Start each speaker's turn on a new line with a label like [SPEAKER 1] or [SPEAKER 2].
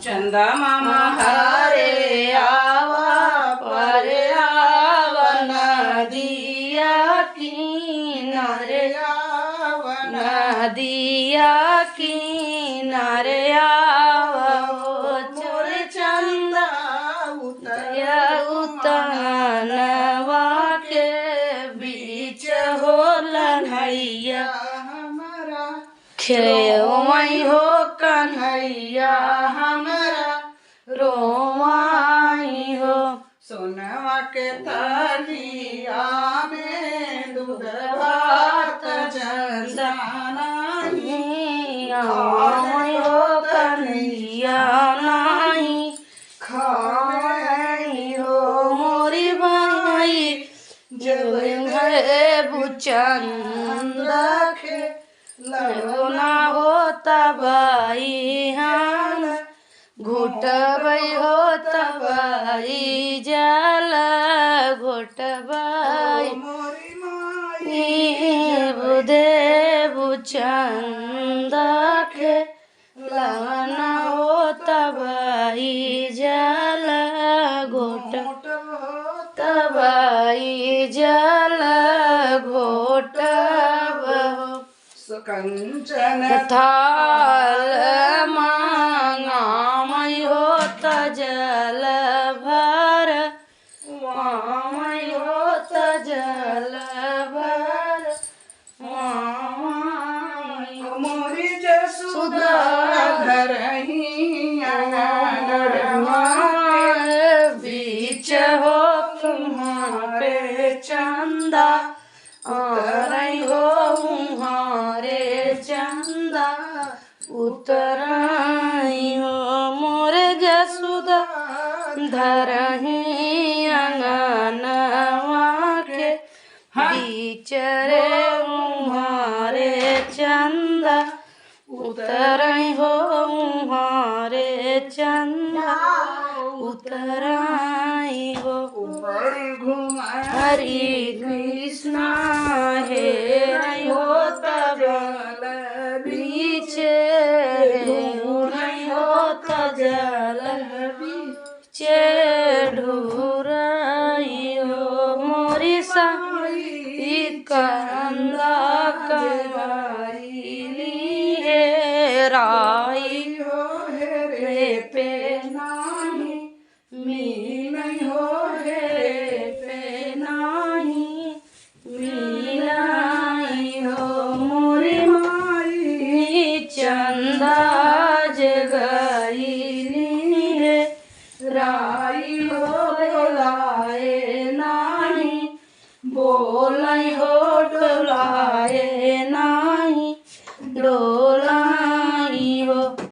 [SPEAKER 1] चंदा मामा हरे आवा परे आवा नदिया किनारे आवा नदिया किनारे आवा मोर चंदा उतया उतनवा के बीच होला नैया हमारा खेवई हो कन्हैया हमारा रोवाई हो सोनवा के थालिया में दूध भात जंदानाई खाई हो कन्हैया नाई खाई हो मोरी भाई जो है बुचंद खे ना होता बाई हान घुटबई होता बाई जल घुटबई बुधे बुचंद खे लना होता बाई जल घोट तबाई जल घोट कंचन थाल मांगामय होत जल भर मामय होत जल भर मोरी जसुदा धरही बीच हो तुम्हारे चंदा उतरई हो मुहारे चंदा उतरई हो मोर जसुदा धरही अंगनवा के बीच रे मुहारे चंदा उतरई हो मुहारे चंदा उतरई हो हरि कृष्णा हे हो तब बीच हो तजल बीच ढूरई हो मोरी साई कंदा कमाई लिए राई हो रे पे नाही मीन हो रे पे नाही मीलाई हो मोरी माई चंदा जगईली रे राई हो बोलाए नाही बोलाई हो डोलाए नाही डो